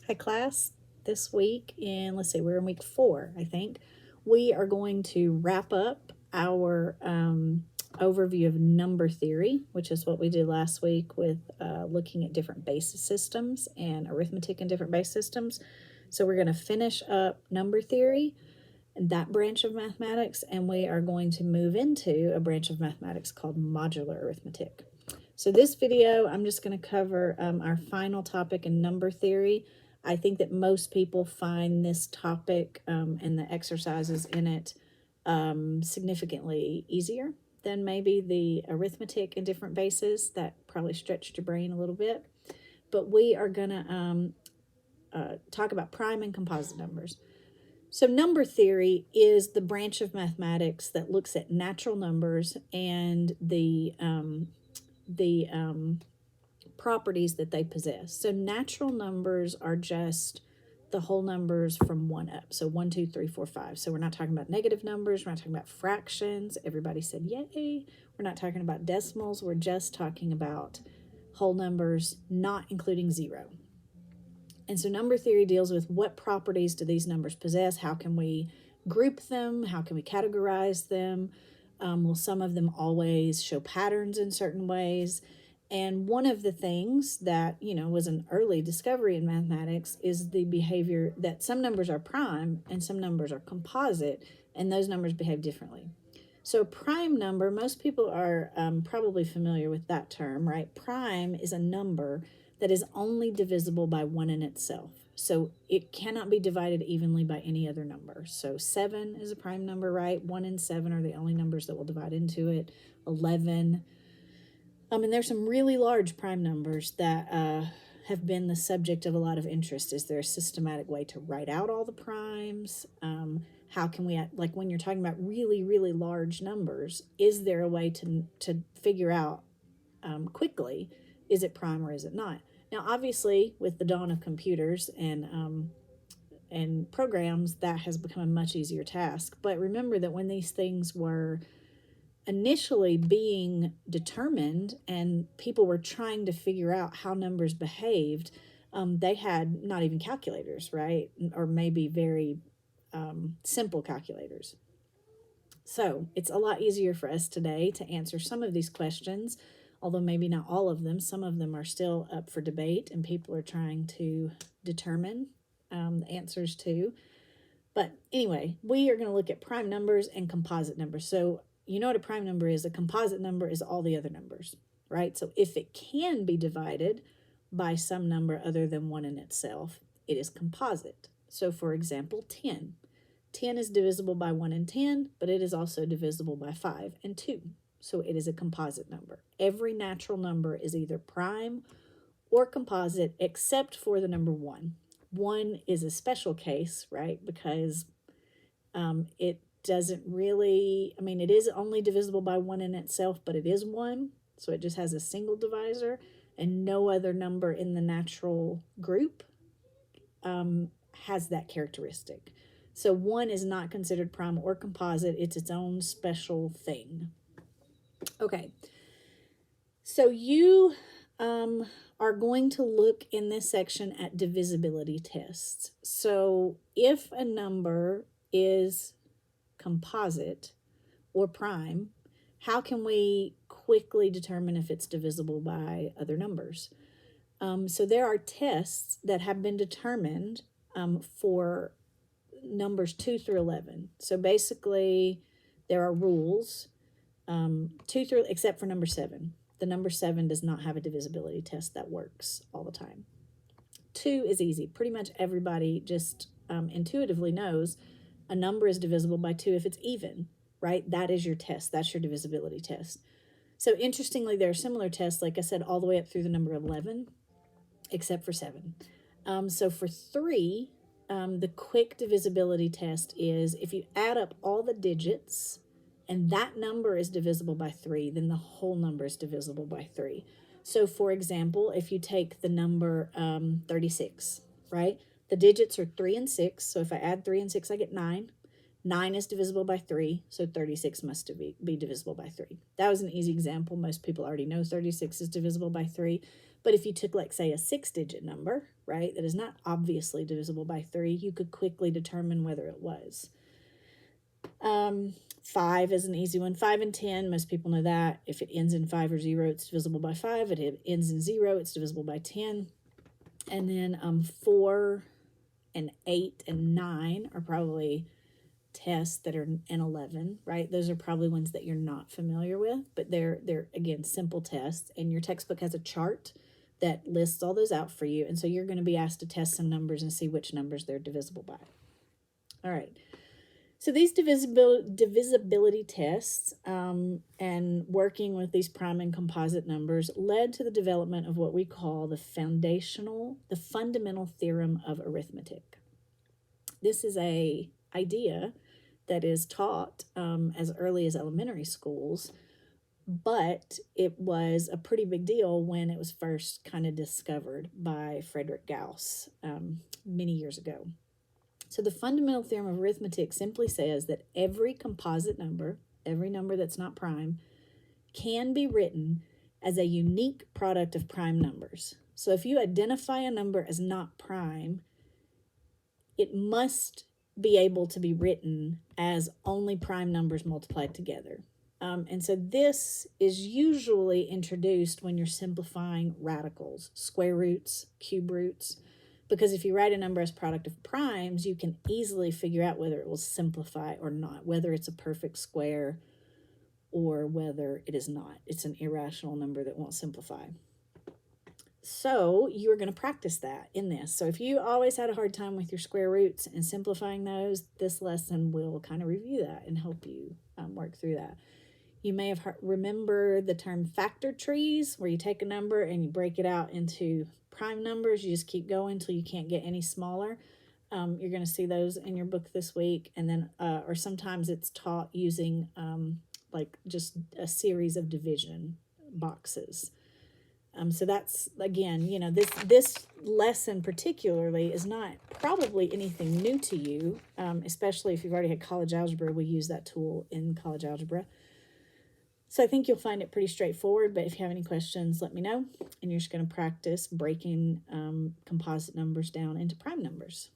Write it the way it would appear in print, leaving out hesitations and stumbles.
Hi class, this week let's see, we're in week 4, I think. We are going to wrap up our overview of number theory, which is what we did last week with looking at different base systems and arithmetic in different base systems. So we're going to finish up number theory and that branch of mathematics, and we are going to move into a branch of mathematics called modular arithmetic. So this video, I'm just going to cover our final topic in number theory. I think that most people find this topic and the exercises in it significantly easier than maybe the arithmetic in different bases. That probably stretched your brain a little bit. But we are going to talk about prime and composite numbers. So number theory is the branch of mathematics that looks at natural numbers and the properties that they possess. So natural numbers are just the whole numbers from 1 up. So 1, 2, 3, 4, 5. So we're not talking about negative numbers. We're not talking about fractions. Everybody said yay. We're not talking about decimals. We're just talking about whole numbers, not including 0. And so number theory deals with what properties do these numbers possess? How can we group them? How can we categorize them? Will some of them always show patterns in certain ways? And one of the things that, was an early discovery in mathematics is the behavior that some numbers are prime and some numbers are composite, and those numbers behave differently. So a prime number, most people are probably familiar with that term, right? Prime is a number that is only divisible by 1 in itself. So it cannot be divided evenly by any other number. So 7 is a prime number, right? 1 and 7 are the only numbers that will divide into it. 11. And there's some really large prime numbers that have been the subject of a lot of interest. Is there a systematic way to write out all the primes? How can we, like when you're talking about really, really large numbers, is there a way to figure out quickly, is it prime or is it not? Now, obviously, with the dawn of computers and programs, that has become a much easier task. But remember that when these things were initially being determined and people were trying to figure out how numbers behaved, they had not even calculators, right? Or maybe very simple calculators. So it's a lot easier for us today to answer some of these questions, although maybe not all of them. Some of them are still up for debate and people are trying to determine the answers to. But anyway, we are going to look at prime numbers and composite numbers. So you know what a prime number is. A composite number is all the other numbers, right? So if it can be divided by some number other than 1 in itself, it is composite. So for example, 10. 10 is divisible by 1 and 10, but it is also divisible by 5 and 2. So it is a composite number. Every natural number is either prime or composite except for the number 1. 1 is a special case, right? Because it doesn't really, it is only divisible by 1 in itself, but it is 1. So it just has a single divisor, and no other number in the natural group has that characteristic. So 1 is not considered prime or composite. It's its own special thing. Okay. So you are going to look in this section at divisibility tests. So if a number is composite or prime, how can we quickly determine if it's divisible by other numbers? So there are tests that have been determined for numbers 2 through 11. So basically, there are rules, 2 through, except for number 7. The number 7 does not have a divisibility test that works all the time. 2 is easy. Pretty much everybody just intuitively knows a number is divisible by 2 if it's even, right? That is your test. That's your divisibility test. So interestingly, there are similar tests, like I said, all the way up through the number 11, except for 7. So for 3, the quick divisibility test is if you add up all the digits and that number is divisible by 3, then the whole number is divisible by 3. So for example, if you take the number 36, right? The digits are 3 and 6. So if I add 3 and 6, I get 9. 9 is divisible by 3, so 36 must be divisible by 3. That was an easy example. Most people already know 36 is divisible by 3. But if you took, like, say, a 6-digit number, right, that is not obviously divisible by 3, you could quickly determine whether it was. 5 is an easy one. 5 and 10, most people know that. If it ends in 5 or 0, it's divisible by 5. If it ends in 0, it's divisible by 10. And then 4 and 8 and 9 are probably tests that are in 11, right? Those are probably ones that you're not familiar with, but they're again simple tests, and your textbook has a chart that lists all those out for you, and so you're going to be asked to test some numbers and see which numbers they're divisible by. All right. So these divisibility tests and working with these prime and composite numbers led to the development of what we call the fundamental theorem of arithmetic. This is a idea that is taught as early as elementary schools, but it was a pretty big deal when it was first kind of discovered by Frederick Gauss many years ago. So the fundamental theorem of arithmetic simply says that every composite number, every number that's not prime, can be written as a unique product of prime numbers. So if you identify a number as not prime, it must be able to be written as only prime numbers multiplied together. And so this is usually introduced when you're simplifying radicals, square roots, cube roots, because if you write a number as product of primes, you can easily figure out whether it will simplify or not, whether it's a perfect square or whether it is not. It's an irrational number that won't simplify. So you're going to practice that in this. So if you always had a hard time with your square roots and simplifying those, this lesson will kind of review that and help you work through that. You may have remember the term factor trees, where you take a number and you break it out into prime numbers. You just keep going until you can't get any smaller. You're going to see those in your book this week. And then, or sometimes it's taught using like just a series of division boxes. So that's, again, you know, this lesson particularly is not probably anything new to you, especially if you've already had college algebra. We use that tool in college algebra. So I think you'll find it pretty straightforward, but if you have any questions, let me know. And you're just going to practice breaking composite numbers down into prime numbers.